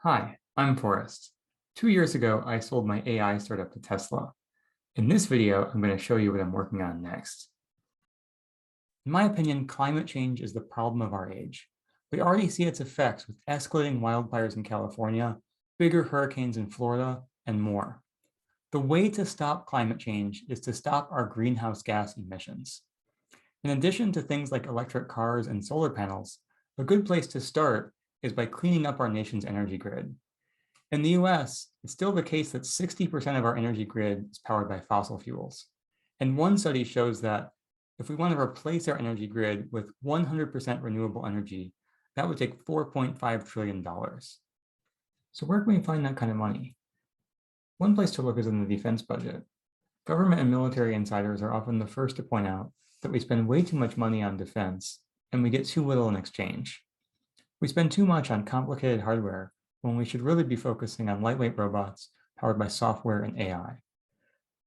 Hi, I'm Forrest. 2 years ago, I sold my AI startup to Tesla. In this video, I'm going to show you what I'm working on next. In my opinion, climate change is the problem of our age. We already see its effects with escalating wildfires in California, bigger hurricanes in Florida, and more. The way to stop climate change is to stop our greenhouse gas emissions. In addition to things like electric cars and solar panels, a good place to start is by cleaning up our nation's energy grid. In the US, it's still the case that 60% of our energy grid is powered by fossil fuels. And one study shows that if we want to replace our energy grid with 100% renewable energy, that would take $4.5 trillion. So where can we find that kind of money? One place to look is in the defense budget. Government and military insiders are often the first to point out that we spend way too much money on defense and we get too little in exchange. We spend too much on complicated hardware when we should really be focusing on lightweight robots powered by software and AI.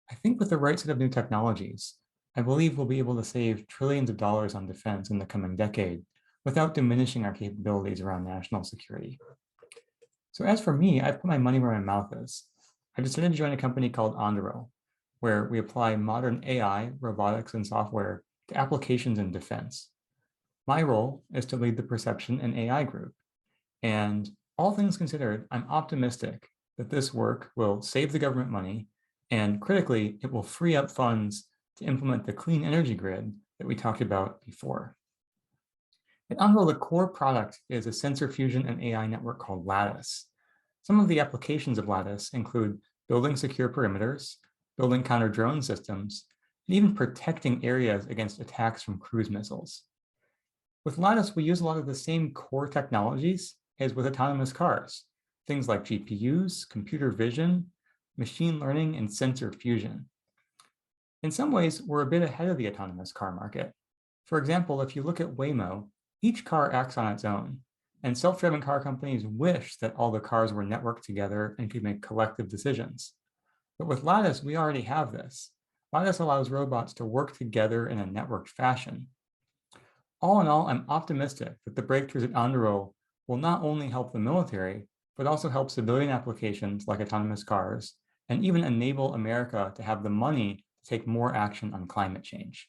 I think with the right set of new technologies, I believe we'll be able to save trillions of dollars on defense in the coming decade without diminishing our capabilities around national security. So as for me, I've put my money where my mouth is. I decided to join a company called Anduril, where we apply modern AI, robotics, and software to applications in defense. My role is to lead the perception and AI group. And all things considered, I'm optimistic that this work will save the government money, and critically, it will free up funds to implement the clean energy grid that we talked about before. At Anduril, the core product is a sensor fusion and AI network called Lattice. Some of the applications of Lattice include building secure perimeters, building counter-drone systems, and even protecting areas against attacks from cruise missiles. With Lattice, we use a lot of the same core technologies as with autonomous cars, things like GPUs, computer vision, machine learning, and sensor fusion. In some ways, we're a bit ahead of the autonomous car market. For example, if you look at Waymo, each car acts on its own, and self-driving car companies wish that all the cars were networked together and could make collective decisions. But with Lattice, we already have this. Lattice allows robots to work together in a networked fashion. All in all, I'm optimistic that the breakthroughs at Anduril will not only help the military, but also help civilian applications like autonomous cars, and even enable America to have the money to take more action on climate change.